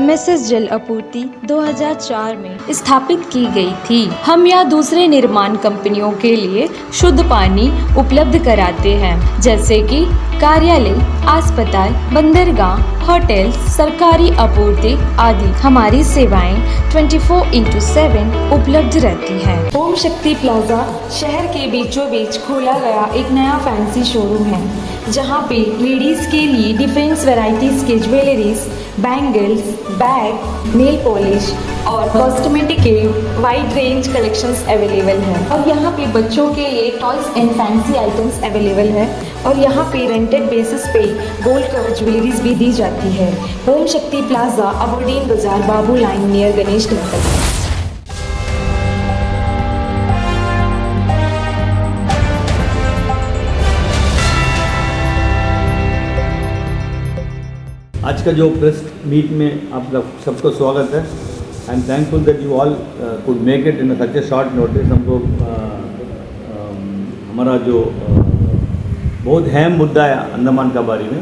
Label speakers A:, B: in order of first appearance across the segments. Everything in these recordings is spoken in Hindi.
A: एमएसएस जल आपूर्ति 2004 में स्थापित की गई थी। हम या दूसरे निर्माण कंपनियों के लिए शुद्ध पानी उपलब्ध कराते हैं, जैसे कि कार्यालय, अस्पताल, बंदरगाह, होटल, सरकारी आपूर्ति आदि। हमारी सेवाएं 24/7 उपलब्ध रहती हैं। ओम शक्ति प्लाजा शहर के बीचों बीच खोला गया एक नया फैंसी शोरूम है, जहां पे लेडीज के लिए डिफरेंट वैरायटीज के jewelleries, bangles, bag, nail polish और कॉस्मेटिक के वाइड रेंज कलेक्शंस अवेलेबल है। और यहाँ पे बच्चों के लिए toys and fancy items available है। और यहाँ पे रेंटेड बेसिस पे गोल्ड कवर ज्वेलरीज भी दी जाती है। ओम शक्ति प्लाजा, अबरडीन बाजार, बाबू लाइन नियर गणेश टेम्पल।
B: आज का जो प्रेस मीट में आपका सबको स्वागत है। I am thankful that you all could make it in such A short notice. हमको हमारा जो बहुत अहम मुद्दा है अंडमान का बारे में,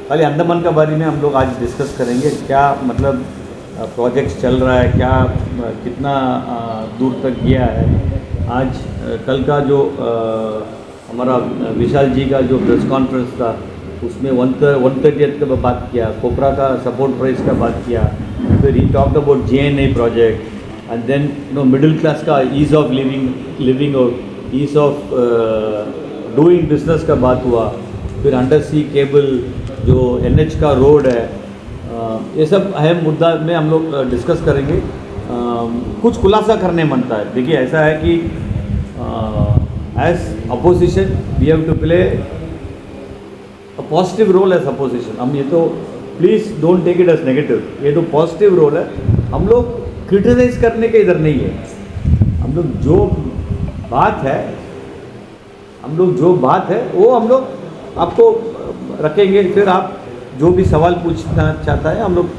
B: खाली अंडमान का बारे में हम लोग आज डिस्कस करेंगे। क्या मतलब प्रोजेक्ट्स चल रहा है, क्या कितना दूर तक गया है। आज कल का जो हमारा विशाल जी का जो प्रेस कॉन्फ्रेंस था, उसमें 130th का बात किया, कोपरा का सपोर्ट प्राइस का बात किया, फिर he talked about JNI project and then middle class का ईज़ ऑफ लिविंग और ईज़ ऑफ डूइंग बिजनेस का बात हुआ। फिर अंडर सी केबल जो NH का रोड है, ये सब अहम मुद्दा में हम लोग डिस्कस करेंगे। कुछ खुलासा करने बनता है। देखिए ऐसा है कि as opposition we have to play positive role as opposition. हम ये तो please don't take it as negative, ये तो पॉजिटिव रोल है। हम लोग क्रिटिसाइज करने के इधर नहीं है। हम लोग जो बात है वो हम लोग आपको रखेंगे। फिर आप जो भी सवाल पूछना चाहता है हम लोग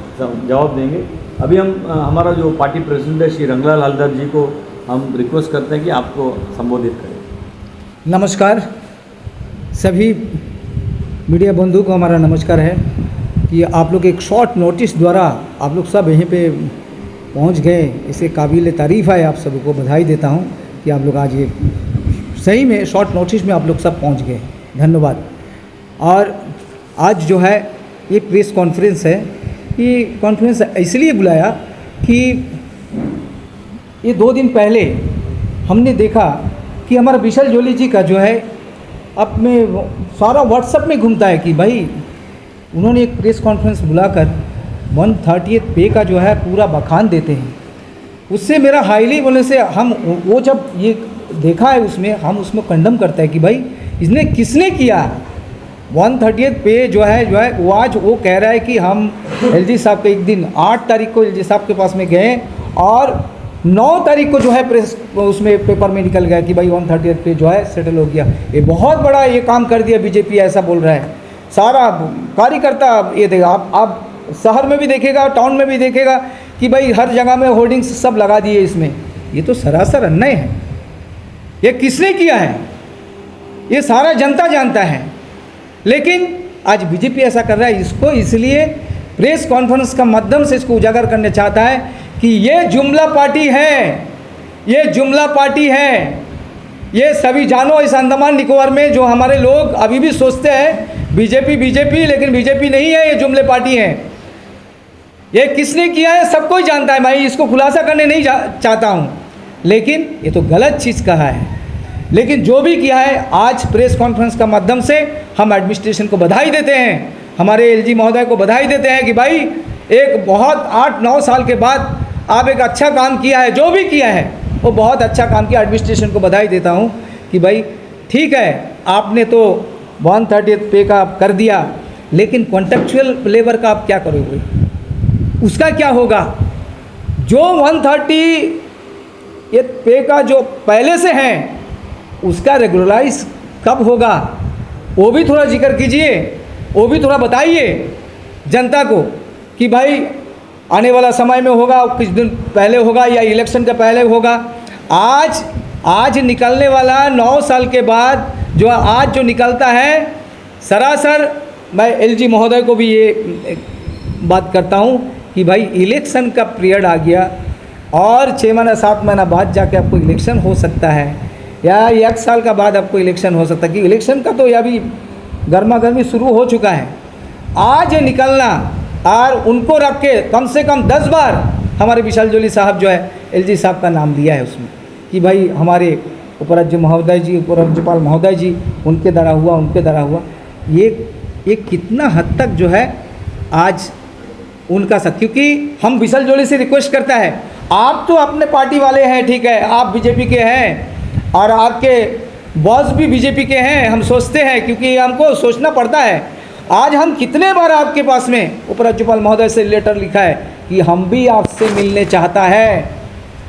B: जवाब देंगे। अभी हम हमारा जो पार्टी प्रेसिडेंट है श्री रंगलाल हलदर जी को हम रिक्वेस्ट करते हैं कि आपको संबोधित करें।
C: नमस्कार सभी मीडिया बंधु को हमारा नमस्कार है कि आप लोग एक शॉर्ट नोटिस द्वारा आप लोग सब यहीं पे पहुंच गए, इसके काबिल तारीफ़ है। आप सबको बधाई देता हूं कि आप लोग आज ये सही में शॉर्ट नोटिस में आप लोग सब पहुंच गए, धन्यवाद। और आज जो है ये प्रेस कॉन्फ्रेंस है, ये कॉन्फ्रेंस इसलिए बुलाया कि ये 2 दिन पहले हमने देखा कि हमारा विशाल जोली जी का जो है अब में सारा व्हाट्सएप में घूमता है कि भाई उन्होंने एक प्रेस कॉन्फ्रेंस बुलाकर 130th पे का जो है पूरा बखान देते हैं। उससे मेरा हाईली बोलने से हम वो जब ये देखा है उसमें हम उसमें कंडम करते हैं कि भाई इसने किसने किया। 130th पे जो है वो आज वो कह रहा है कि हम LG साहब के एक दिन 8 तारीख को LG साहब के पास में गए और 9 तारीख को जो है प्रेस उसमें पेपर में निकल गया कि भाई 130th पे जो है सेटल हो गया। ये बहुत बड़ा ये काम कर दिया बीजेपी, ऐसा बोल रहा है। सारा कार्यकर्ता ये देगा, आप शहर में भी देखेगा, टाउन में भी देखेगा कि भाई हर जगह में होर्डिंग्स सब लगा दिए इसमें। ये तो सरासर अन्याय है। ये किसने किया है ये सारा जनता जानता है, लेकिन आज बीजेपी ऐसा कर रहा है। इसको इसलिए प्रेस कॉन्फ्रेंस का माध्यम से इसको उजागर करना चाहता है कि ये जुमला पार्टी है, ये जुमला पार्टी है। ये सभी जानो इस अंडमान निकोबार में जो हमारे लोग अभी भी सोचते हैं बीजेपी, लेकिन बीजेपी नहीं है, ये जुमले पार्टी है। ये किसने किया है सब कोई जानता है। मैं इसको खुलासा करने नहीं चाहता हूँ, लेकिन ये तो गलत चीज़ कहा है। लेकिन जो भी किया है आज प्रेस कॉन्फ्रेंस का माध्यम से हम एडमिनिस्ट्रेशन को बधाई देते हैं, हमारे LG महोदय को बधाई देते हैं कि भाई एक बहुत 8-9 साल के बाद आप एक अच्छा काम किया है। जो भी किया है वो बहुत अच्छा काम किया। एडमिनिस्ट्रेशन को बधाई देता हूँ कि भाई ठीक है आपने तो 130th पे का कर दिया, लेकिन कॉन्ट्रेक्चुअल लेबर का आप क्या करोगे, उसका क्या होगा। जो 130th पे का जो पहले से हैं उसका रेगुलराइज कब होगा वो भी थोड़ा जिक्र कीजिए, वो भी थोड़ा बताइए जनता को कि भाई आने वाला समय में होगा, कुछ दिन पहले होगा या इलेक्शन के पहले होगा। आज निकलने वाला 9 साल के बाद जो आज जो निकलता है सरासर मैं LG महोदय को भी ये बात करता हूँ कि भाई इलेक्शन का पीरियड आ गया और 6 महीना 7 महीना बाद जाके आपको इलेक्शन हो सकता है, या 1 साल का बाद आपको इलेक्शन हो सकता है, कि इलेक्शन का तो अभी गर्मा गर्मी शुरू हो चुका है। आज निकलना और उनको रख के कम से कम 10 बार हमारे विशाल जोली साहब जो है एलजी साहब का नाम दिया है उसमें, कि भाई हमारे उपराज्य महोदय जी, उपराज्यपाल महोदय जी, उनके द्वारा हुआ, उनके द्वारा हुआ। ये कितना हद तक जो है आज उनका सब, क्योंकि हम विशाल जोली से रिक्वेस्ट करता है, आप तो अपने पार्टी वाले हैं, ठीक है, आप बीजेपी के हैं और आपके बॉस भी बीजेपी के हैं, हम सोचते हैं, क्योंकि हमको सोचना पड़ता है। आज हम कितने बार आपके पास में उपराज्यपाल महोदय से लेटर लिखा है कि हम भी आपसे मिलने चाहता है,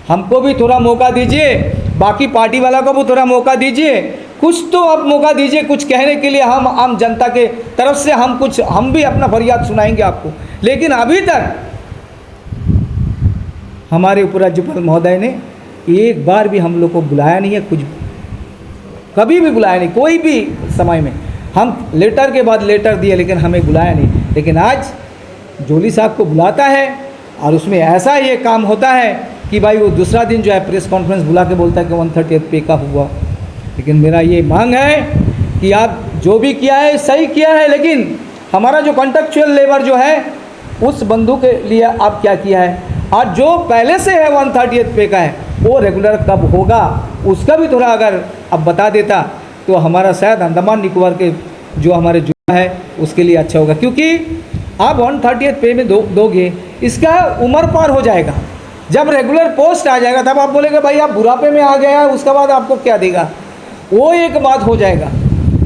C: हमको भी थोड़ा मौका दीजिए, बाकी पार्टी वाला को भी थोड़ा मौका दीजिए, कुछ तो आप मौका दीजिए, कुछ कहने के लिए हम आम जनता के तरफ से हम भी अपना फरियाद सुनाएंगे आपको। लेकिन अभी तक हमारे उपराज्यपाल महोदय ने एक बार भी हम लोग को बुलाया नहीं है, कुछ कभी भी बुलाया नहीं, कोई भी समय में। हम लेटर के बाद लेटर दिए लेकिन हमें बुलाया नहीं। लेकिन आज जोली साहब को बुलाता है और उसमें ऐसा ये काम होता है कि भाई वो दूसरा दिन जो है प्रेस कॉन्फ्रेंस बुला के बोलता है कि 130th पे का हुआ। लेकिन मेरा ये मांग है कि आप जो भी किया है सही किया है, लेकिन हमारा जो कॉन्ट्रेक्चुअल लेबर जो है उस बंधु के लिए आप क्या किया है, और जो पहले से है 130th पे का है वो रेगुलर कब होगा उसका भी थोड़ा अगर अब बता देता तो हमारा शायद अंडमान निकोबार के जो हमारे जुड़ा है उसके लिए अच्छा होगा। क्योंकि आप 130th पे में दोगे, इसका उम्र पार हो जाएगा, जब रेगुलर पोस्ट आ जाएगा तब आप बोलेंगे भाई आप बुढ़ापे में आ गया है, उसके बाद आपको क्या देगा, वो एक बात हो जाएगा।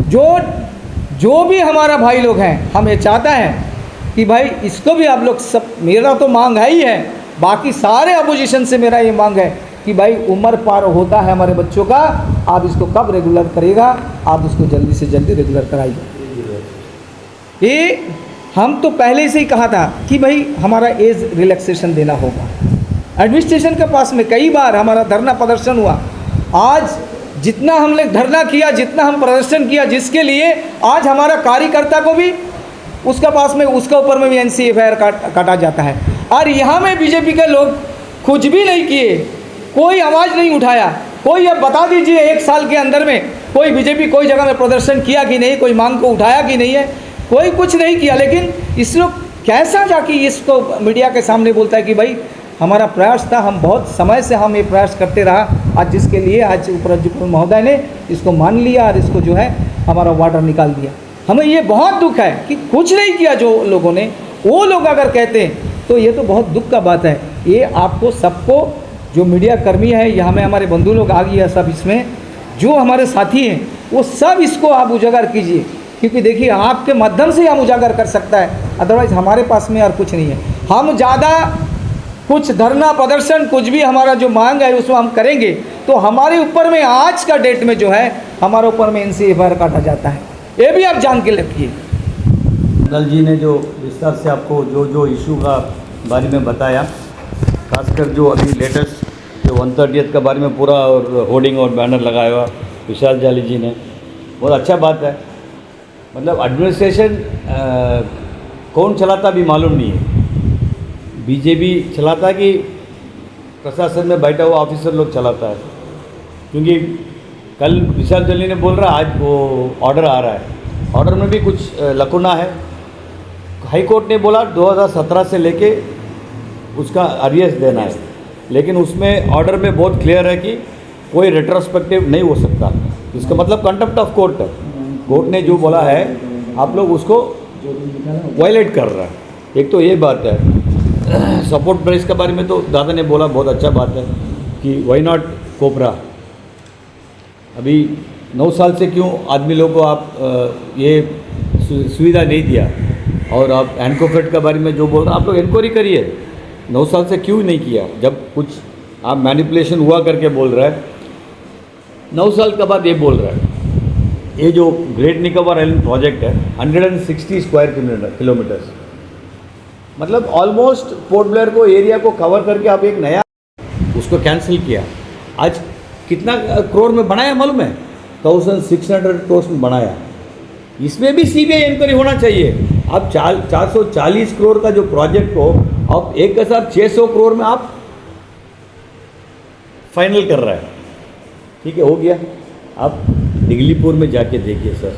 C: जो भी हमारा भाई लोग हैं, हम ये चाहता है कि भाई इसको भी आप लोग सब, मेरा तो मांग है ही है, बाकी सारे अपोजिशन से मेरा ये मांग है कि भाई उम्र पार होता है हमारे बच्चों का, आप इसको कब रेगुलर करेगा, आप उसको जल्दी से जल्दी रेगुलर कराइए। ये हम तो पहले से ही कहा था कि भाई हमारा एज रिलैक्सेशन देना होगा। एडमिनिस्ट्रेशन के पास में कई बार हमारा धरना प्रदर्शन हुआ, आज जितना हमने धरना किया, जितना हम प्रदर्शन किया, जिसके लिए आज हमारा कार्यकर्ता को भी उसका पास में उसके ऊपर में भी NCFIR काटा जाता है। और यहाँ में बीजेपी के लोग कुछ भी नहीं किए, कोई आवाज़ नहीं उठाया। कोई अब बता दीजिए 1 साल के अंदर में कोई बीजेपी कोई जगह में प्रदर्शन किया कि नहीं, कोई मांग को उठाया कि नहीं है, कोई कुछ नहीं किया। लेकिन इस लोग कैसा जाके इसको मीडिया के सामने बोलता है कि भाई हमारा प्रयास था, हम बहुत समय से हम ये प्रयास करते रहा, आज जिसके लिए आज उपराज्यपाल महोदय ने इसको मान लिया और इसको जो है हमारा वार्डर निकाल दिया। हमें ये बहुत दुख है कि कुछ नहीं किया जो लोगों ने, वो लोग अगर कहते हैं तो ये तो बहुत दुख का बात है। ये आपको सबको, जो मीडिया कर्मी है, यहाँ में हमारे बंधु लोग आ गए सब, इसमें जो हमारे साथी हैं वो सब इसको आप उजागर कीजिए, क्योंकि देखिए आपके माध्यम से हम उजागर कर सकता है, अदरवाइज़ हमारे पास में और कुछ नहीं है। हम ज़्यादा कुछ धरना प्रदर्शन कुछ भी हमारा जो मांग है उसको हम करेंगे तो हमारे ऊपर में आज का डेट में जो है हमारे ऊपर में NCFIR काटा जाता है, ये भी आप जान के रखिए।
B: मंगल जी ने जो विस्तार से आपको जो इशू का बारे में बताया, खासकर जो अभी लेटेस्ट जो 130th के बारे में पूरा और होर्डिंग और बैनर लगाया हुआ विशाल जाली जी ने, बहुत अच्छा बात है। मतलब एडमिनिस्ट्रेशन कौन चलाता भी मालूम नहीं है, बीजेपी चलाता है कि प्रशासन में बैठा हुआ ऑफिसर लोग चलाता है। क्योंकि कल विशाल जाली ने बोल रहा, आज वो ऑर्डर आ रहा है, ऑर्डर में भी कुछ लकुना है। हाई कोर्ट ने बोला 2017 से लेके उसका अरियर्स देना है, लेकिन उसमें ऑर्डर में बहुत क्लियर है कि कोई रेट्रोस्पेक्टिव नहीं हो सकता। इसका मतलब कंटेम्प्ट ऑफ कोर्ट है। कोर्ट ने जो बोला है आप लोग उसको वायलेट कर रहा है। एक तो ये बात है। सपोर्ट प्राइस के बारे में तो दादा ने बोला, बहुत अच्छा बात है कि वाई नॉट कोबरा। अभी 9 साल से क्यों आदमी लोगों को आप ये सुविधा नहीं दिया, और आप एनकोफेड के बारे में जो बोल रहे हैं आप लोग इंक्वायरी करिए, 9 साल से क्यों नहीं किया, जब कुछ आप मैनिपुलेशन हुआ करके बोल रहा है। 9 साल के बाद ये बोल रहा है। ये जो ग्रेट निकोबार आइलैंड प्रोजेक्ट है 160 स्क्वायर किलोमीटर्स, मतलब ऑलमोस्ट पोर्ट ब्लेयर को एरिया को कवर करके आप एक नया उसको कैंसिल किया। आज कितना करोड़ में बनाया मालूम है? 1600 करोड़ में बनाया। इसमें भी CBI इंक्वायरी होना चाहिए। अब 440 करोड़ का जो प्रोजेक्ट को अब 1,600 करोड़ में आप फाइनल कर रहा है, ठीक है, हो गया। आप डिगलीपुर में जाके देखिए सर,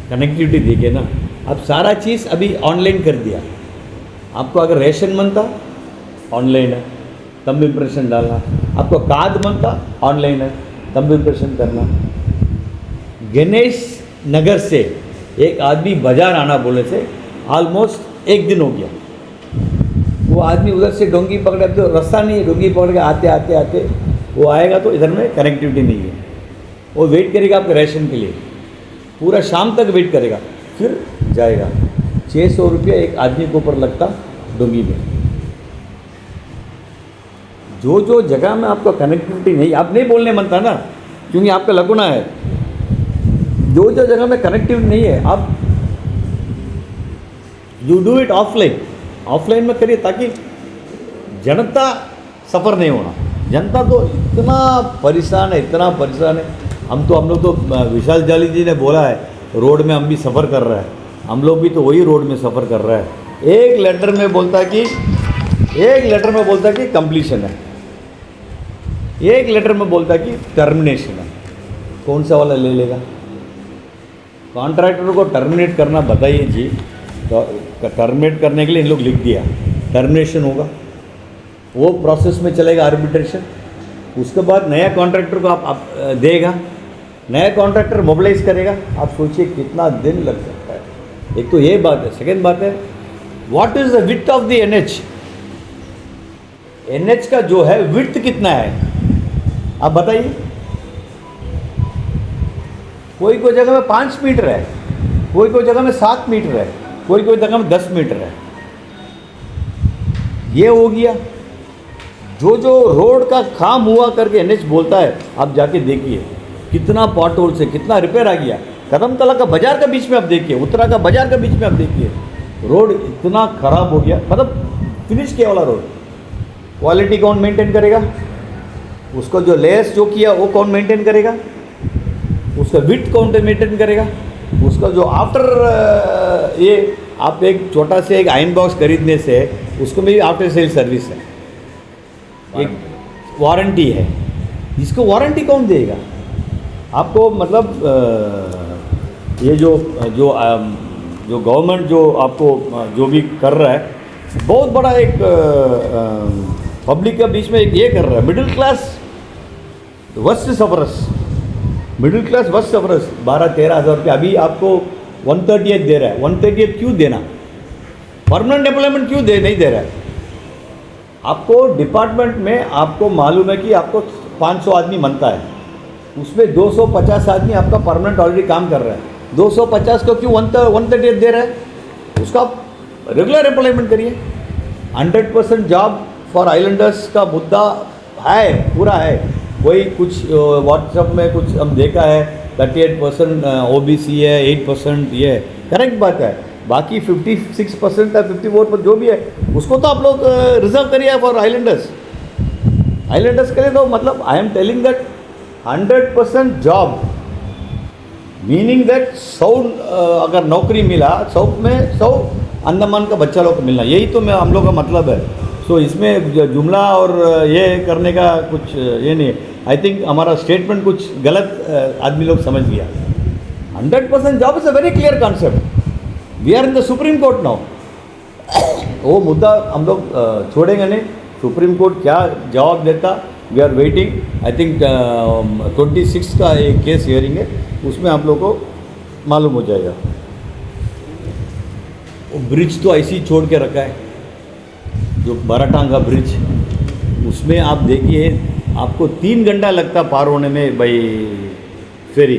B: कनेक्टिविटी देखिए ना, अब सारा चीज़ अभी ऑनलाइन कर दिया। आपको अगर रेशन बनता ऑनलाइन है, तब इम्प्रेशन डालना, आपको कार्ड बनता ऑनलाइन है, तब इम्प्रेशन करना। गणेश नगर से एक आदमी बाजार आना बोले से ऑलमोस्ट 1 दिन हो गया। वो आदमी उधर से डोंगी पकड़े, तो रास्ता नहीं है, डोंगी पकड़ के आते आते आते वो आएगा तो इधर में कनेक्टिविटी नहीं है। वो वेट करेगा आपके रेशन के लिए, पूरा शाम तक वेट करेगा, फिर जाएगा। 600 रुपया एक आदमी के ऊपर लगता डोंगी में। जो जो जगह में आपको कनेक्टिविटी नहीं, आप नहीं बोलने मनता ना, क्योंकि आपका लकुना है। जो जो जगह में कनेक्टिविटी नहीं है, आप you do it offline, offline में करिए ताकि जनता सफ़र नहीं होना। जनता तो इतना परेशान है, इतना परेशान है। हम लोग तो विशाल जाली जी ने बोला है रोड में हम भी सफ़र कर रहे हैं, हम लोग भी तो वही रोड में सफ़र कर रहे हैं। एक लेटर में बोलता कि कंप्लीशन है, एक लेटर में बोलता कि टर्मिनेशन है। कौन सा वाला ले लेगा? कॉन्ट्रैक्टर को टर्मिनेट करना बताइए जी। तो टर्मिनेट करने के लिए इन लोग लिख दिया, टर्मिनेशन होगा, वो प्रोसेस में चलेगा आर्बिट्रेशन। उसके बाद नया कॉन्ट्रैक्टर को आप देगा, नया कॉन्ट्रैक्टर मोबिलाइज करेगा। आप सोचिए कितना दिन लग सकता है। एक तो ये बात है। सेकेंड बात है, what is the width of the NH? NH का जो है विड्थ कितना है आप बताइए। कोई कोई जगह में 5 मीटर है, कोई कोई जगह में 7 मीटर है, कोई कोई जगह में 10 मीटर है। ये हो गया। जो जो रोड का काम हुआ करके एनएच बोलता है, आप जाके देखिए कितना पॉट होल से कितना रिपेयर आ गया। कदमतला का बाजार के बीच में आप देखिए, उत्तरा का बाजार के बीच में आप देखिए, रोड इतना खराब हो गया, मतलब फिनिश किया वाला रोड। क्वालिटी कौन मेंटेन करेगा? उसको जो लेयर्स जो किया वो कौन मेंटेन करेगा? उसका विड्थ कौन मेंटेन करेगा? उसका जो आफ्टर ये आप एक छोटा से एक आयरन बॉक्स खरीदने से उसको में भी आफ्टर सेल सर्विस है, एक वारंटी है। इसको वारंटी कौन देगा आपको? मतलब ये जो गवर्नमेंट जो आपको जो भी कर रहा है, बहुत बड़ा एक पब्लिक के बीच में एक ये कर रहा है। Middle class worst sufferers, middle class worst sufferers 12-13 हज़ार रुपये अभी आपको 138 दे रहा है। 138 क्यों देना? परमानेंट एम्प्लॉयमेंट क्यों नहीं दे रहा है? आपको डिपार्टमेंट में आपको मालूम है कि आपको 500 आदमी बनता है, उसमें 250 आदमी आपका परमानेंट ऑलरेडी काम कर रहा है। 250 को क्यों 138 दे रहा है? उसका रेगुलर एम्प्लॉयमेंट करिए। 100% जॉब फॉर आइलैंडर्स का मुद्दा है, पूरा है। कोई कुछ व्हाट्सएप में कुछ हम देखा है 38% ओबीसी है, 8% ये है, करेक्ट बात है। बाकी 56% है, 54% जो भी है उसको तो आप लोग रिजर्व करिए फॉर आइलैंडर्स। आइलैंडर्स के लिए तो मतलब I am telling that 100% job, meaning that 100 अगर नौकरी मिला 100 में 100 अंडमान का बच्चा लोग को मिलना, यही तो हम लोग का मतलब है। सो इसमें जुमला और ये करने का कुछ ये नहीं है। आई थिंक हमारा स्टेटमेंट कुछ गलत आदमी लोग समझ लिया। 100% job is a very clear concept. We are in the Supreme Court now. वो मुद्दा हम लोग छोड़ेंगे नहीं। सुप्रीम कोर्ट क्या जवाब देता, we are waiting. I think 26 का एक केस हियरिंग है, उसमें आप लोग को मालूम हो जाएगा। वो ब्रिज तो ऐसे ही छोड़ के रखा है, जो बाराटांगा ब्रिज, उसमें आप देखिए आपको 3 घंटा लगता पार होने में भाई फेरी।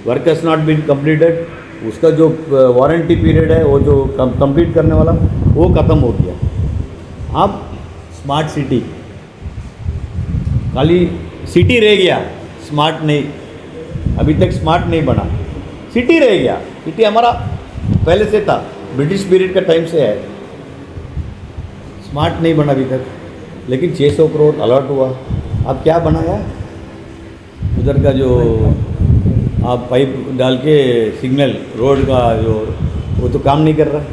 B: Work has not been completed, उसका जो वारंटी पीरियड है वो जो कंप्लीट करने वाला वो ख़त्म हो गया। अब स्मार्ट सिटी, खाली सिटी रह गया, स्मार्ट नहीं, अभी तक स्मार्ट नहीं बना, सिटी रह गया। सिटी हमारा पहले से था, ब्रिटिश पीरियड का टाइम से है, स्मार्ट नहीं बना अभी तक। लेकिन 600 करोड़ अलॉट हुआ। अब क्या बनाया? उधर का जो आप पाइप डाल के सिग्नल रोड का जो, वो तो काम नहीं कर रहा।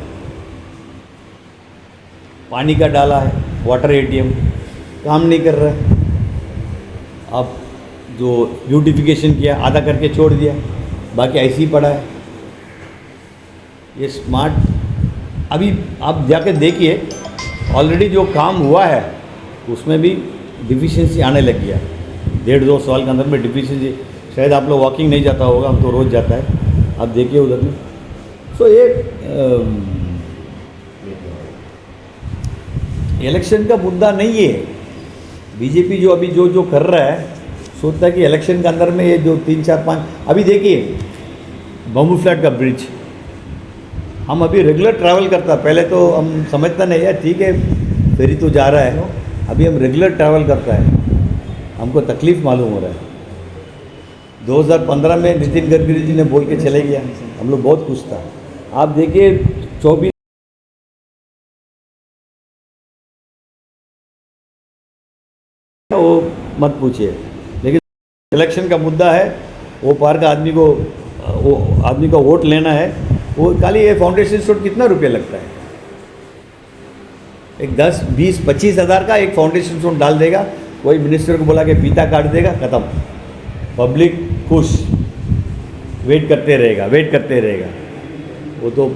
B: पानी का डाला है, वाटर एटीएम काम नहीं कर रहा है। अब जो ब्यूटिफिकेशन किया आधा करके छोड़ दिया, बाकी ऐसे ही पड़ा है। ये स्मार्ट अभी आप जाके देखिए, ऑलरेडी जो काम हुआ है उसमें भी डिफिशिएंसी आने लग गया। 1.5-2 साल के अंदर में डिफिशिएंसी, शायद आप लोग वॉकिंग नहीं जाता होगा, हम तो रोज़ जाता है, आप देखिए उधर में। सो ये इलेक्शन का मुद्दा नहीं है। बीजेपी जो अभी जो कर रहा है, सोचता है कि इलेक्शन के अंदर में ये जो 3-4-5 अभी देखिए बम्बू फ्लैट का ब्रिज, हम अभी रेगुलर ट्रैवल करता, पहले तो हम समझता नहीं यार ठीक है फेरी तो जा रहा है, अभी हम रेगुलर ट्रैवल करता है, हमको तकलीफ़ मालूम हो रहा है। 2015 में नितिन गडकरी जी ने बोल के चले गया, हम लोग बहुत खुश था। आप देखिए 24 वो मत पूछिए, लेकिन इलेक्शन का मुद्दा है, वो पार का आदमी को वोट लेना है, वो खाली ये फाउंडेशन स्टोन कितना रुपये लगता है, एक 10, 20, 25 हज़ार का एक फाउंडेशन स्टोन डाल देगा, कोई मिनिस्टर को बोला के फीता काट देगा, ख़त्म। पब्लिक खुश, वेट करते रहेगा। वो तो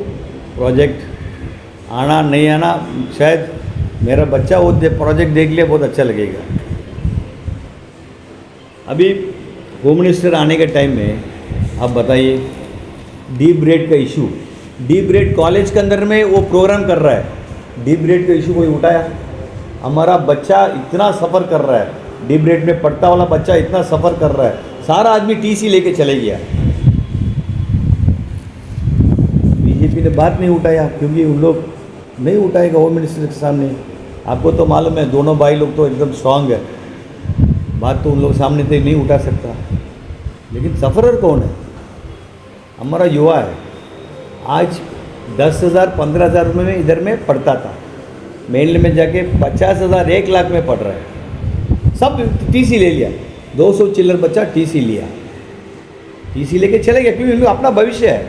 B: प्रोजेक्ट आना नहीं आना, शायद मेरा बच्चा वो प्रोजेक्ट देख लिया, बहुत अच्छा लगेगा। अभी होम मिनिस्टर आने के टाइम में आप बताइए, डीप रेट का इशू, डीप रेट कॉलेज के अंदर में वो प्रोग्राम कर रहा है, डीप रेट का इशू कोई उठाया? हमारा बच्चा इतना सफ़र कर रहा है, डीप रेट में पढ़ता वाला बच्चा इतना सफ़र कर रहा है, सारा आदमी टीसी लेके चले गया। बीजेपी ने बात नहीं उठाया, क्योंकि उन लोग नहीं उठाएगा होम मिनिस्टर के सामने। आपको तो मालूम है दोनों भाई लोग तो एकदम स्ट्रांग है, बात तो उन लोग सामने से नहीं उठा सकता। लेकिन सफ़रर कौन है? हमारा युवा है। आज 10,000 15,000 रुपये में इधर में पढ़ता था, मेनली में जाके 50,000 1 लाख में पढ़ रहा है। सब टीसी ले लिया, 200 चिल्लर बच्चा टीसी लिया, टीसी लेके चले गए, क्योंकि इन लोग अपना भविष्य है।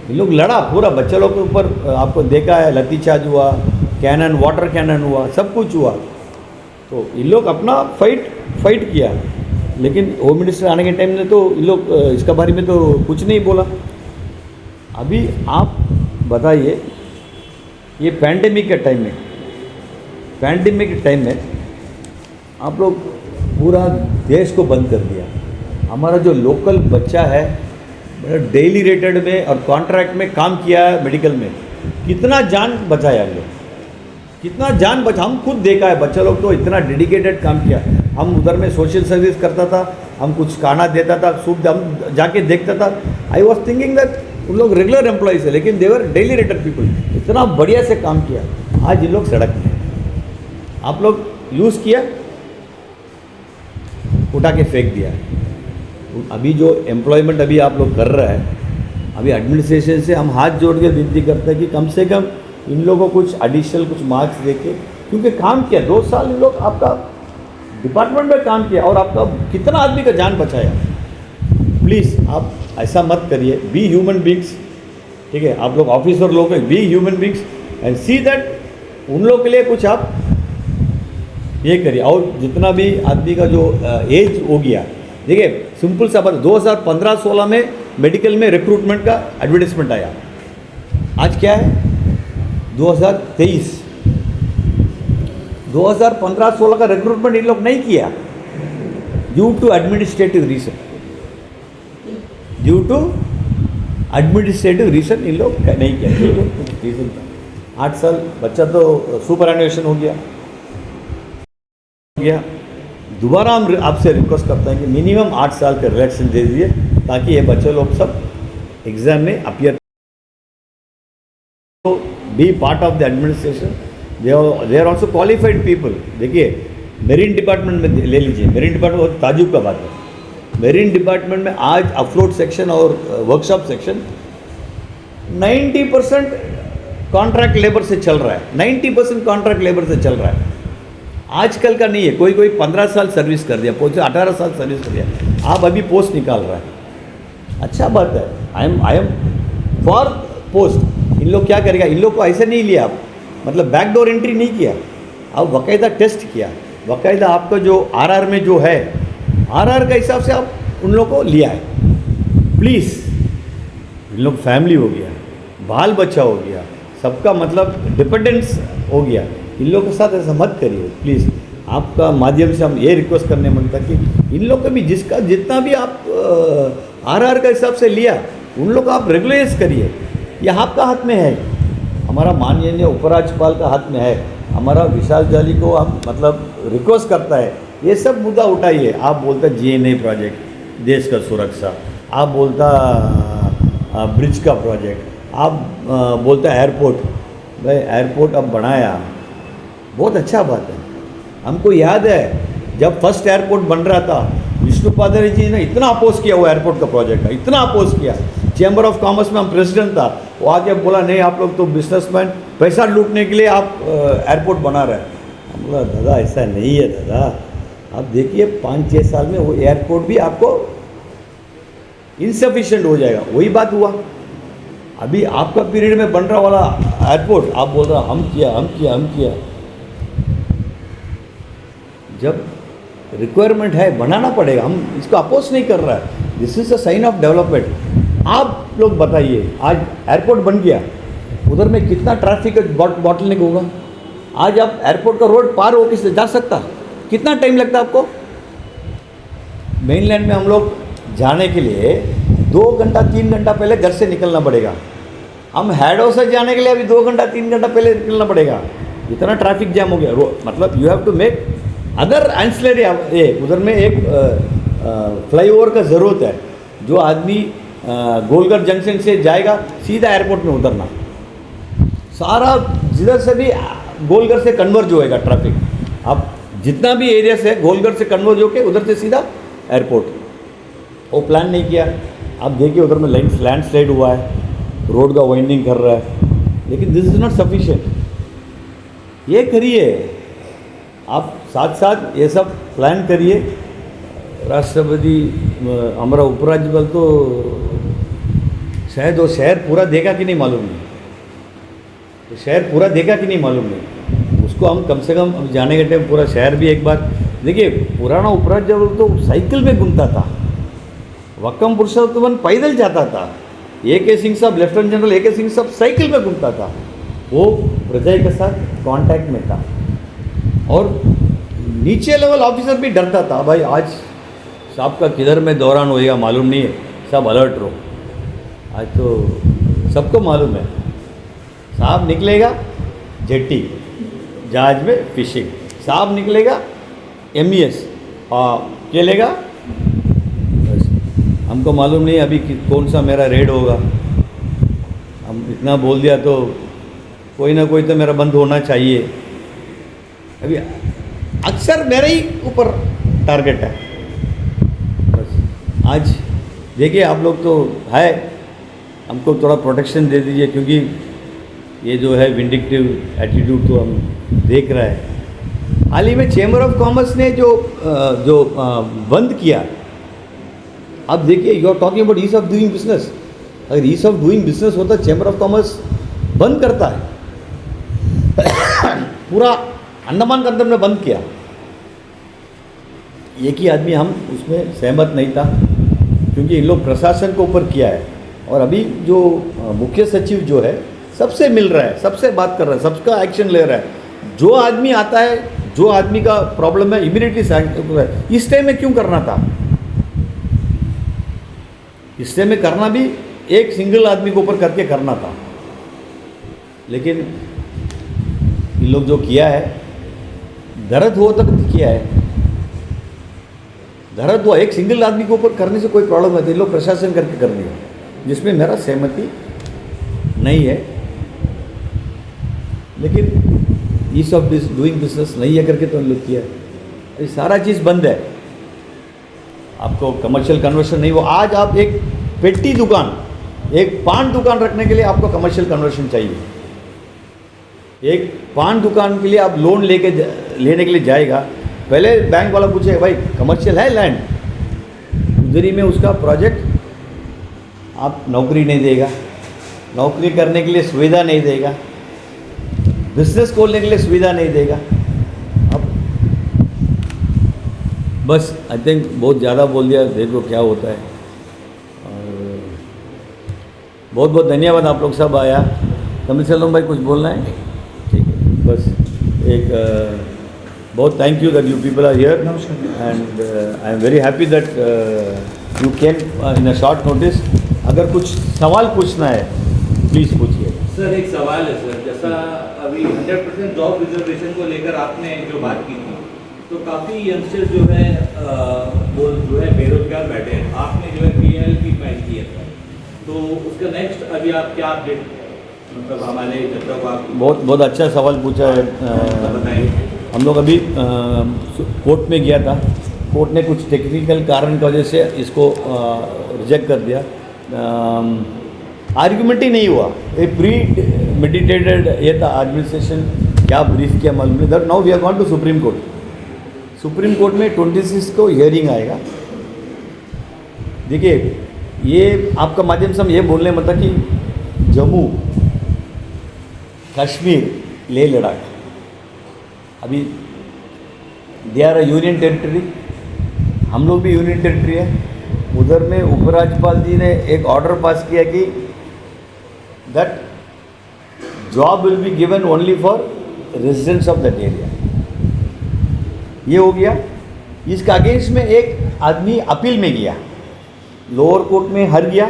B: इन लोग लड़ा पूरा बच्चे लोग के ऊपर, आपको देखा है लतीचार्ज हुआ, कैनन वाटर कैनन हुआ, सब कुछ हुआ। तो इन लोग अपना फाइट किया। लेकिन होम मिनिस्टर आने के टाइम में तो इन लोग इसका बारे में तो कुछ नहीं बोला। अभी आप बताइए, ये पैंडेमिक के टाइम में आप लोग पूरा देश को बंद कर दिया। हमारा जो लोकल बच्चा है, डेली रेटेड में और कॉन्ट्रैक्ट में काम किया है मेडिकल में, कितना जान बचाया हम लोग, कितना जान बचा। हम खुद देखा है, बच्चा लोग तो इतना डेडिकेटेड काम किया। हम उधर में सोशल सर्विस करता था, हम कुछ खाना देता था, सूप हम जाके देखता था। आई वॉज थिंकिंग दैट उन लोग रेगुलर एम्प्लॉइज है, लेकिन देवर डेली रेटेड पीपल, इतना बढ़िया से काम किया। आज इन लोग सड़क में, आप लोग यूज़ किया, उठा के फेंक दिया। अभी जो एम्प्लॉयमेंट अभी आप लोग कर रहे हैं, अभी एडमिनिस्ट्रेशन से हम हाथ जोड़ के विनती करते हैं कि कम से कम इन लोगों को कुछ एडिशनल कुछ मार्क्स देके, क्योंकि काम किया 2 साल इन लोग आपका डिपार्टमेंट में काम किया और आपका कितना आदमी का जान बचाया। प्लीज़ आप ऐसा मत करिए, बी ह्यूमन बींग्स, ठीक है? आप लोग ऑफिसर लोग हैं, be human beings and see that उन लोग के लिए कुछ आप ये करिए। और जितना भी आदमी का जो एज हो गया, देखिए सिंपल सा बात, 2015-16 में मेडिकल में रिक्रूटमेंट का एडवर्टाइजमेंट आया, आज क्या है 2023। 2015-16 का रिक्रूटमेंट इन लोग नहीं किया ड्यू टू एडमिनिस्ट्रेटिव रीज़न, इन लोग नहीं किया, रीज़न था। 8 साल बच्चा तो सुपर एनुएशन हो गया। दोबारा हम आपसे रिक्वेस्ट करते हैं कि मिनिमम 8 साल का रिलैक्सेशन दे दीजिए, ताकि ये बच्चे लोग सब एग्जाम में appear be part of the administration. They are also qualified people. देखिए मेरीन डिपार्टमेंट में ले लीजिए, मेरीन डिपार्टमेंट बहुत ताजुब का बात है। मेरीन डिपार्टमेंट में आज अफ्लोट सेक्शन और वर्कशॉप सेक्शन 90% कॉन्ट्रैक्ट लेबर से चल रहा है, 90% कॉन्ट्रैक्ट लेबर से चल रहा है। आजकल का नहीं है, कोई 15 साल सर्विस कर दिया, 18 साल सर्विस कर दिया, आप अभी पोस्ट निकाल रहा है, अच्छा बात है। I am for post. इन लोग क्या करेगा, इन लोग को ऐसे नहीं लिया आप, मतलब बैकडोर एंट्री नहीं किया, आप बाकायदा टेस्ट किया, बाकायदा आपका जो आरआर में जो है आरआर का हिसाब से आप उन लोगों को लिया है। प्लीज़, इन लोग फैमिली हो गया, बाल बच्चा हो गया, सबका मतलब डिपेंडेंस हो गया, इन लोगों के साथ ऐसा मत करिए प्लीज़। आपका माध्यम से हम ये रिक्वेस्ट करने मांगता कि इन लोग का भी जिसका जितना भी आप आरआर का हिसाब से लिया उन लोग को आप रेगुलराइज करिए। यह आपका हाथ में है, हमारा माननीय उपराज्यपाल का हाथ में है, हमारा विशाल जाली को हम मतलब रिक्वेस्ट करता है ये सब मुद्दा उठाइए। आप बोलता GNA प्रोजेक्ट, देश का सुरक्षा, आप बोलता ब्रिज का प्रोजेक्ट, आप बोलता एयरपोर्ट, भाई एयरपोर्ट अब बनाया, बहुत अच्छा बात है। हमको याद है जब फर्स्ट एयरपोर्ट बन रहा था, विष्णु पादरी जी ने इतना अपोज किया वो एयरपोर्ट का प्रोजेक्ट का, इतना अपोज किया। चैम्बर ऑफ कॉमर्स में हम प्रेसिडेंट था, वो आके बोला नहीं आप लोग तो बिजनेसमैन, पैसा लूटने के लिए आप एयरपोर्ट बना रहे हैं। हम बोला दादा ऐसा नहीं है दादा, आप देखिए 5-6 साल में वो एयरपोर्ट भी आपको इनसफिशिएंट हो जाएगा। वही बात हुआ, अभी आपका पीरियड में बन रहा वाला एयरपोर्ट आप बोल रहा हम किया। जब रिक्वायरमेंट है बनाना पड़ेगा, हम इसको अपोज नहीं कर रहा है, this is a sign of development. आप लोग बताइए, आज एयरपोर्ट बन गया, उधर में कितना ट्रैफिक बॉटलनेक होगा। आज आप एयरपोर्ट का रोड पार होकर से जा सकता, कितना टाइम लगता आपको। मेनलैंड में हम लोग जाने के लिए 2 घंटा 3 घंटा पहले घर से निकलना पड़ेगा, हम हेड हाउस से जाने के लिए अभी 2 घंटा 3 घंटा पहले निकलना पड़ेगा, इतना ट्रैफिक जैम हो गया। मतलब you have to make other ancillary, उधर में एक फ्लाईओवर का ज़रूरत है, जो आदमी गोलघर जंक्शन से जाएगा सीधा एयरपोर्ट में उतरना, सारा जिधर से भी गोलघर से कन्वर्ज होएगा ट्रैफिक। अब जितना भी एरिया से गोलघर से कन्वर्ज होके उधर से सीधा एयरपोर्ट, वो प्लान नहीं किया। अब देखिए उधर में लैंडस्लाइड हुआ है, रोड का वाइंडिंग कर रहा है, लेकिन दिस इज़ नॉट सफिशिएंट। ये करिए, आप साथ साथ ये सब प्लान करिए। राष्ट्रपति हमारा उपराज्यपाल तो शायद वो शहर पूरा देखा कि नहीं मालूम नहीं, तो शहर पूरा देखा कि नहीं मालूम नहीं, उसको हम कम से कम अब जाने के टाइम पूरा शहर भी एक बार देखिए। पुराना उपराज्यपाल तो साइकिल में घूमता था, वक्कम पुरुषोत्तम पैदल जाता था, AK सिंह साहब लेफ्टिनेंट जनरल AK सिंह साहब साइकिल में घूमता था, वो प्रजा के साथ कांटेक्ट में था। और नीचे लेवल ऑफिसर भी डरता था, भाई आज साहब का किधर में दौरान होएगा मालूम नहीं है, सब अलर्ट रहो। आज तो सबको मालूम है, साहब निकलेगा जेटी, जहाज में फिशिंग, साहब निकलेगा MES खेलेगा, बस हमको मालूम नहीं अभी कौन सा मेरा रेड होगा। हम इतना बोल दिया तो कोई ना कोई तो मेरा बंद होना चाहिए। अभी अक्सर मेरे ही ऊपर टारगेट है। बस आज देखिए आप लोग तो है, हमको थोड़ा प्रोटेक्शन दे दीजिए, क्योंकि ये जो है विंडिक्टिव एटीट्यूड तो हम देख रहे हैं। हाल ही में चैम्बर ऑफ कॉमर्स ने जो बंद किया, अब देखिए you are talking about ease of doing business. अगर ईज ऑफ डूइंग बिजनेस होता चैम्बर ऑफ कॉमर्स बंद करता है, पूरा अंडमान कंदम ने बंद किया। एक ही आदमी हम उसमें सहमत नहीं था, क्योंकि इन लोग प्रशासन को ऊपर किया है। और अभी जो मुख्य सचिव जो है सबसे मिल रहा है, सबसे बात कर रहा है, सबका एक्शन ले रहा है। जो आदमी आता है, जो आदमी का प्रॉब्लम है, इमीडिएटली इस टाइम में क्यों करना था? इस टाइम में करना भी एक सिंगल आदमी के ऊपर करके करना था, लेकिन इन लोग जो किया है, दर्द हो तक किया है। दर्द हुआ एक सिंगल आदमी के ऊपर करने से कोई प्रॉब्लम नहीं थी, लोग प्रशासन करके कर दिया, जिसमें मेरा सहमति नहीं है। लेकिन ईज ऑफ डूइंग बिजनेस नहीं है करके तो हम लोग किया, ये सारा चीज़ बंद है। आपको कमर्शियल कन्वर्शन नहीं, वो आज आप एक पेटी दुकान, एक पान दुकान रखने के लिए आपको कमर्शियल कन्वर्शन चाहिए। एक पान दुकान के लिए आप लोन लेने के लिए जाएगा, पहले बैंक वाला पूछेगा भाई कमर्शियल है लैंड, उधरी में उसका प्रोजेक्ट आप नौकरी नहीं देगा, नौकरी करने के लिए सुविधा नहीं देगा। बिजनेस खोलने के लिए सुविधा नहीं देगा। अब बस आई थिंक बहुत ज़्यादा बोल दिया, देखो क्या होता है। और बहुत बहुत धन्यवाद आप लोग सब आया। तमिल सेल्वम भाई कुछ बोलना है? ठीक है, बस एक बहुत thank you that you people are here and I am very happy that you came in a short notice. अगर कुछ सवाल पूछना है प्लीज़ पूछिए।
D: सर एक सवाल है सर, जैसा अभी 100% जॉब रिजर्वेशन को लेकर आपने जो बात की थी, तो काफ़ी यंगस्टर्स जो है वो जो है बेरोजगार बैठे हैं। आपने जो है PNL की फाइल किया था, तो उसका नेक्स्ट अभी आप क्या अपडेट मतलब हमारे जनता को आप
B: बहुत बहुत अच्छा सवाल पूछा है।
D: बताएंगे।
B: हम लोग अभी कोर्ट में गया था, कोर्ट ने कुछ टेक्निकल कारण की वजह से इसको रिजेक्ट कर दिया। आर्ग्यूमेंट ही नहीं हुआ, ये प्री मेडिटेटेड ये था। एडमिनिस्ट्रेशन क्या ब्रीफ किया मालूम नहीं। That now we have gone to Supreme Court. Supreme Court में 26 को हियरिंग आएगा। देखिए, ये आपका माध्यम से हम ये बोलने मतलब कि जम्मू कश्मीर लेह लद्दाख अभी they are a union territory, हम लोग भी यूनियन टेरिटरी है। उधर में उपराज्यपाल जी ने एक ऑर्डर पास किया कि that job will be given only for residents of that area. ये हो गया। इसका अगेंस्ट में एक आदमी अपील में गया, लोअर कोर्ट में हार गया,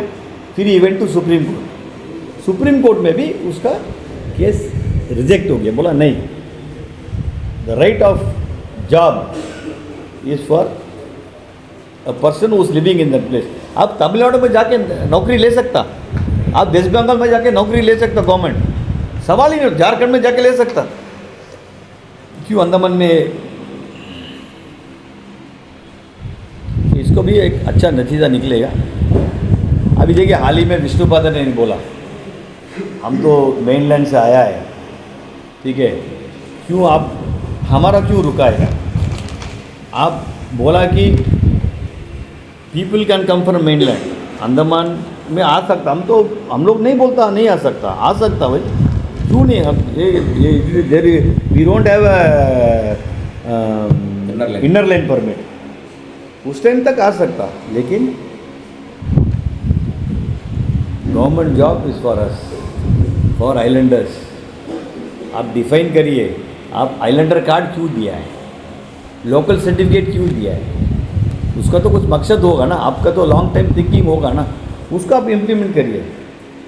B: फिर he went to Supreme Court. Supreme Court में भी उसका केस रिजेक्ट हो गया, बोला नहीं, the right of job is for a person who is living in that place. आप तमिलनाडु में जाके नौकरी ले सकता, आप वेस्ट बंगाल में जाके नौकरी ले सकता, गवर्नमेंट सवाल ही नहीं। झारखंड में जाके ले सकता, क्यों अंडमान में? इसको भी एक अच्छा नतीजा निकलेगा। अभी देखिए, हाल ही में विष्णुपाद ने बोला हम तो मेनलैंड से आया है, ठीक है, क्यों आप हमारा क्यों रुकाएगा? आप बोला कि people can come from mainland, Andaman में आ सकता। हम लोग नहीं बोलता नहीं आ सकता, आ सकता भाई, क्यों नहीं? अब ये we don't have inner line permit, उस टाइम तक आ सकता। लेकिन government job is for us, for islanders. आप डिफाइन करिए, आप आइलैंडर कार्ड क्यों दिया है, लोकल सर्टिफिकेट क्यों दिया है? उसका तो कुछ मकसद होगा ना, आपका तो लॉन्ग टाइम थिंकिंग होगा ना, उसका आप इम्प्लीमेंट करिए।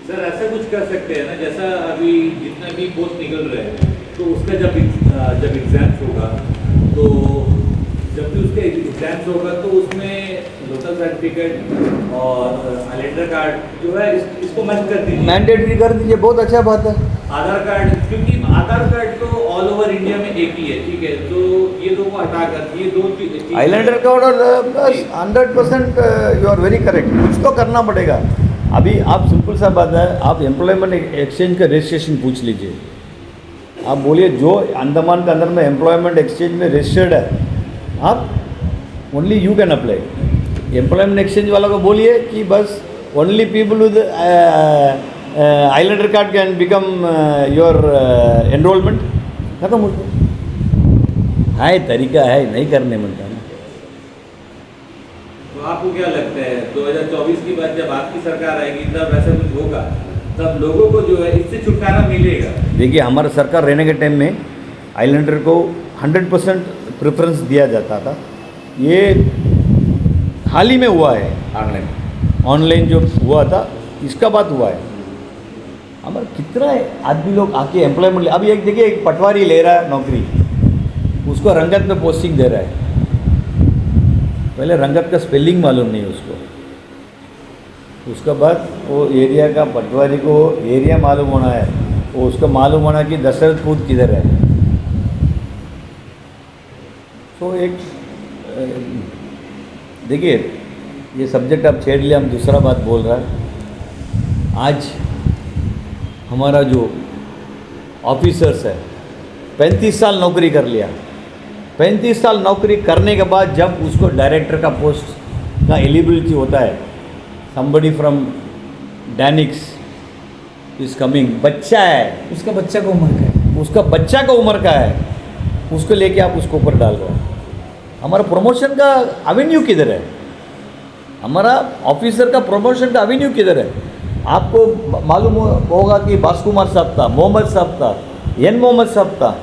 D: सर ऐसा कुछ कर सकते हैं ना, जैसा अभी जितने भी पोस्ट निकल रहे हैं, तो उसका जब एग्जाम्स होगा, तो जब भी उसके एग्जाम्स होगा तो उसमें लोकल सर्टिफिकेट और आइलैंडर कार्ड जो है इसको मैच कर दीजिए,
B: मैंडेटरी कर दीजिए, बहुत अच्छा बात है।
D: आधार कार्ड, क्योंकि आधार कार्ड तो ऑल ओवर इंडिया में एक ही है, ठीक है, तो ये दो को हटाकर ये दो चीज
B: आइलैंडर कार्ड और 100% यू आर वेरी करेक्ट, कुछ तो करना पड़ेगा। अभी आप सिंपल सा बात है, आप एम्प्लॉयमेंट एक्सचेंज का रजिस्ट्रेशन पूछ लीजिए। आप बोलिए जो अंडमान के अंदर में एम्प्लॉयमेंट एक्सचेंज में रजिस्टर्ड है, आप only you can apply. Employment exchange वाला को बोलिए कि बस only people with islander card can become your enrolment, खत्म हो गया। है तरीका है, नहीं करने मिलता ना।
D: तो आपको क्या लगता है 2024 की बाद जब आपकी सरकार आएगी तब ऐसा कुछ होगा, तब लोगों को जो है इससे छुटकारा मिलेगा?
B: देखिए, हमारा सरकार रहने के टाइम में आइलैंडर को 100% प्रेफरेंस दिया जाता था। ये हाल ही में हुआ है, ऑनलाइन जो हुआ था इसका बात हुआ है। हमारे कितना आदमी लोग आके एम्प्लॉयमेंट, अभी एक देखिए, एक पटवारी ले रहा है नौकरी, उसको रंगत में पोस्टिंग दे रहा है। पहले रंगत का स्पेलिंग मालूम नहीं उसको, उसके बाद वो एरिया का पटवारी को एरिया मालूम होना है, वो उसको मालूम होना कि दशरथपुर किधर है। तो एक देखिए, ये सब्जेक्ट आप छेड़ लिया, हम दूसरा बात बोल रहा है। आज हमारा जो ऑफिसर्स है 35 साल नौकरी कर लिया, 35 साल नौकरी करने के बाद जब उसको डायरेक्टर का पोस्ट का एलिजिबिलिटी होता है, somebody फ्रॉम डैनिक्स इज कमिंग, बच्चा है,
C: उसका बच्चा को उम्र का है,
B: उसका बच्चा का उम्र का है, उसको लेके आप उसको ऊपर डाल रहे हैं। हमारा प्रमोशन का एवेन्यू किधर है? हमारा ऑफिसर का प्रमोशन का एवेन्यू किधर है? आपको मालूम होगा कि बासकुमार साहब था, मोहम्मद साहब था, एन मोहम्मद साहब था,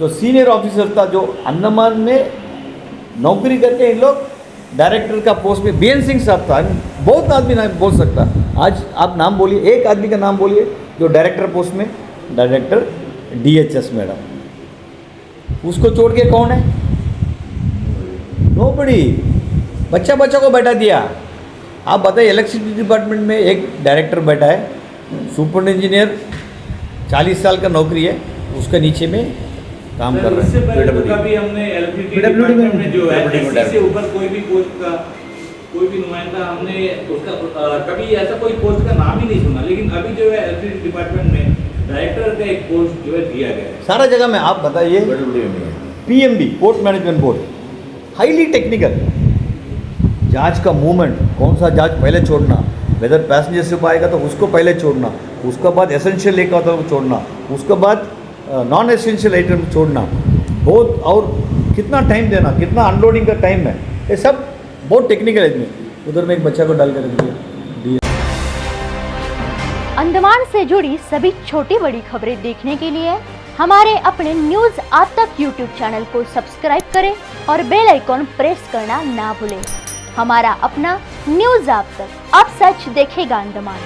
B: जो सीनियर ऑफिसर था, जो अंडमान में नौकरी करके इन लोग डायरेक्टर का पोस्ट में बीएन सिंह साहब था। बहुत आदमी ना बोल सकता। आज आप नाम बोलिए, एक आदमी का नाम बोलिए जो डायरेक्टर पोस्ट में, डायरेक्टर डीएचएस मैडम, उसको छोड़ के कौन है? नोबडी। बच्चा बच्चा को बैठा दिया। आप बताइए, इलेक्ट्रिसिटी डिपार्टमेंट में एक डायरेक्टर बैठा है, सुपर इंजीनियर 40 साल का नौकरी है, उसके नीचे में काम कर रहे
D: इससे
B: हैं।
D: पहले तो कभी हमने इलेक्ट्रिसिटी डिपार्टमेंट में जो है एससी से ऊपर कोई भी पोस्ट का कोई भी नुमाइंदा हमने उसका कभी ऐसा कोई पोस्ट का नाम ही नहीं सुना। लेकिन अभी जो है इलेक्ट्रिसिटी डिपार्टमेंट में डायरेक्टर का एक पोस्ट जो है दिया गया है
B: सारा जगह में। आप बताइए, PMB port management board, highly technical. जहाज का मूवमेंट, कौन सा जहाज पहले छोड़ना, वेदर पैसेंजर शिप आएगा तो उसको पहले छोड़ना, उसके बाद एसेंशियल लेकर आता तो छोड़ना, उसके बाद नॉन एसेंशियल आइटम छोड़ना, बहुत, और कितना टाइम देना, कितना अनलोडिंग का टाइम है, ये सब बहुत टेक्निकल है इसमें। उधर में एक बच्चा को डाल कर रख दिया।
E: अंडमान से जुड़ी सभी छोटी बड़ी खबरें देखने के लिए हमारे अपने न्यूज आज तक यूट्यूब चैनल को सब्सक्राइब करें और बेल आइकॉन प्रेस करना ना भूलें। हमारा अपना न्यूज आज तक, अब सच देखेगा अंडमान।